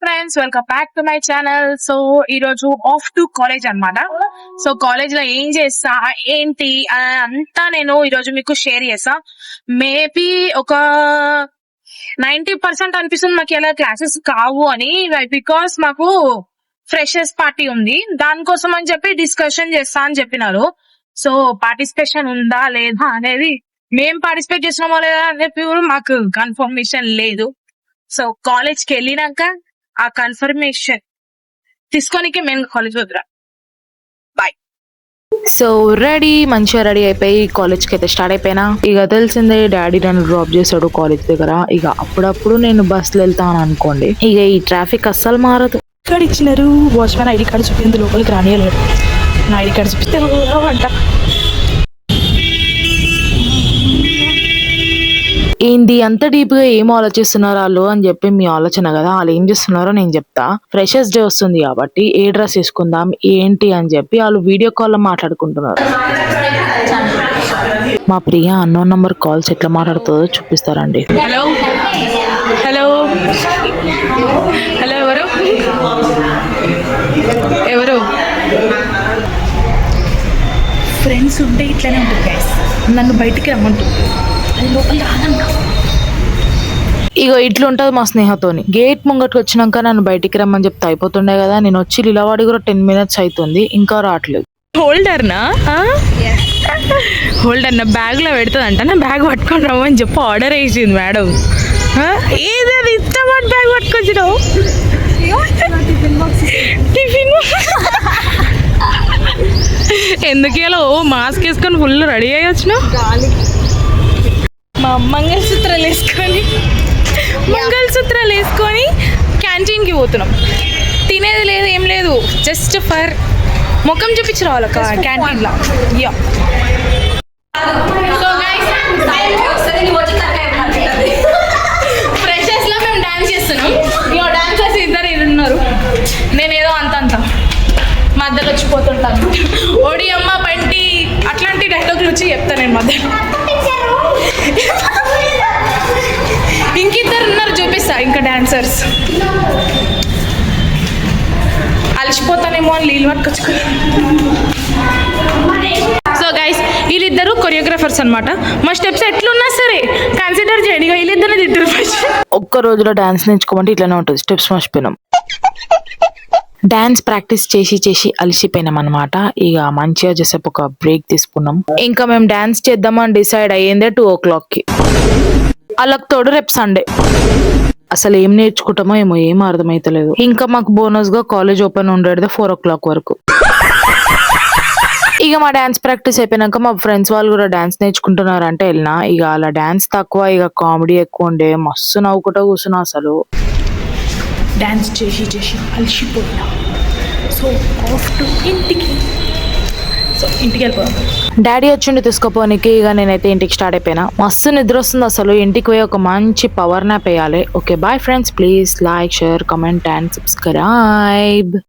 Friends, welcome back to my channel. So ఈ రోజు off to college అన్నమాట. So college లో ఏం చేస్తా ఏంటి అంతా నేను ఈ రోజు మీకు షేర్ చేస్తా. మేబీ ఒక 90% అనిపిస్తుంది మాకు ఇలా క్లాసెస్ కావు అని, బికాస్ మాకు ఫ్రెషర్స్ పార్టీ ఉంది. దానికోసం అని చెప్పి డిస్కషన్ చేస్తా అని చెప్పినారు. సో పార్టిసిపేషన్ ఉందా లేదా అనేది, మేం పార్టిసిపేట్ చేస్తున్నామో లేదా అని చెప్పి కూడా మాకు కన్ఫర్మేషన్ లేదు. సో కాలేజ్ కి వెళ్ళినాక ఆ కన్ఫర్మేషన్ తీసుకోనికి మేము కాలేజ్ వద్దురా. బాయ్. సో మంచిగా రెడీ అయిపోయి కాలేజ్కి అయితే స్టార్ట్ అయిపోయినా. ఇక తెలిసిందే, డాడీ నన్ను డ్రాప్ చేశాడు కాలేజ్ దగ్గర. ఇక అప్పుడప్పుడు నేను బస్సులో వెళ్తాను అనుకోండి. ఇక ఈ ట్రాఫిక్ అస్సలు మారదు. కార్డ్ ఇచ్చినారు, వాచ్మెన్ ఐడి కార్డు చూపింది, లోపలికి రానియలేడు. నా ఐడి కార్డు చూపిస్తే అంట. ఏంది అంత డీప్ గా ఏం ఆలోచిస్తున్నారు వాళ్ళు అని చెప్పి మీ ఆలోచన కదా. వాళ్ళు ఏం చేస్తున్నారో నేను చెప్తా. ఫ్రెషర్స్ డే వస్తుంది కాబట్టి ఏ డ్రెస్ వేసుకుందాం ఏంటి అని చెప్పి వాళ్ళు వీడియో కాల్ లో మాట్లాడుకుంటున్నారు. మా ప్రియ అన్నోన్ నంబర్ కాల్స్ ఎట్లా మాట్లాడుతుందో చూపిస్తారండి. హలో హలో హలో, ఎవరు ఎవరు ఫ్రెండ్స్ ఉంటే ఇట్లనే ఉంటుంది గైస్. నన్ను బయటికి రమ్మంటుంది, అది లోపల రాదంట. ఇగో ఇట్లుంటది మా స్నేహతోని. గేట్ ముంగట్కి వచ్చినాక నన్ను బయటికి రమ్మని చెప్తే అయిపోతుండే కదా. నేను వచ్చి లీలావాడి కూడా 10 minutes అవుతుంది, ఇంకా రావట్లేదు. హోల్డర్నా హోల్డర్ నా బ్యాగ్ లో పెడుతుందంట. నా బ్యాగ్ పట్టుకొని రమ్మని చెప్పి ఆర్డర్ వేసింది మేడం. ఏదైనా ఇష్టపడి బ్యాగ్ పట్టుకొచ్చినావు? టిఫిన్ ఎందుకు ఇలా మాస్క్ వేసుకొని ఫుల్ రెడీ అయ్యి వచ్చినావు? మా మంగళసూత్రాలు వేసుకొని క్యాంటీన్కి పోతున్నాం. తినేది లేదు, ఏం లేదు, జస్ట్ ఫర్ ముఖం చూపించి రావాలి క్యాంటీన్లో. యా ఫ్రెషర్స్ లో మేము డాన్స్ చేస్తున్నాం. డాన్సర్స్ ఇద్దరు ఉన్నారు. నేనేదో అంత మధ్యలో వచ్చిపోతుంటాను. ఓడి అమ్మ బంటి అట్లాంటి డైలాగులు వచ్చి చెప్తాను నేను మధ్యలో. ఇంకిద్దరు ఉన్నారు, చూపిస్తా ఇంకా డాన్సర్స్. అలసిపోతానేమో అని నీళ్ళు పట్టుకొచ్చుకో. సో గైస్, వీళ్ళిద్దరు కొరియోగ్రాఫర్స్ అనమాట. మా స్టెప్స్ ఎట్లున్నా సరే కన్సిడర్ చేయండి. వీళ్ళిద్దరిని తిట్టరు. ఒక్క రోజులో డాన్స్ నేర్చుకోమంటే ఇట్లానే ఉంటుంది. స్టెప్స్ మర్చిపోయినాం. డాన్స్ ప్రాక్టీస్ చేసి అలసిపోయినాం అనమాట. ఇక మంచిగా చేసేపు ఒక బ్రేక్ తీసుకున్నాం. ఇంకా మేము డాన్స్ చేద్దామని డిసైడ్ అయ్యిందే 2 o'clockకి. వాళ్ళకి తోడు రేపు సండే. అసలు ఏం నేర్చుకుంటామో ఏమో ఏం అర్థమైతలేదు. ఇంకా మాకు బోనస్ గా కాలేజ్ ఓపెన్ ఉండేది 4 o'clock వరకు. ఇక మా డాన్స్ ప్రాక్టీస్ అయిపోయినాక మా ఫ్రెండ్స్ వాళ్ళు కూడా డాన్స్ నేర్చుకుంటున్నారు అంటే వెళ్ళినా. ఇక అలా డాన్స్ తక్కువ, ఇక కామెడీ ఎక్కువ ఉండే. మస్తు నవ్వుకుంటా కూర్చున్నా. అసలు డాన్స్ చేసి అలసిపోయినా. సో ఆఫ్ టు ఇంటికి వెళ్ళిపోయాం. డాడీ వచ్చిండి తీసుకుపోనికి. ఇక నేనైతే ఇంటికి స్టార్ట్ అయిపోయినా. మస్తు నిద్ర వస్తుంది అసలు. ఇంటికి పోయి ఒక మంచి పవర్ నాప్ వేయాలి. Okay bye friends, please like, share, comment and subscribe.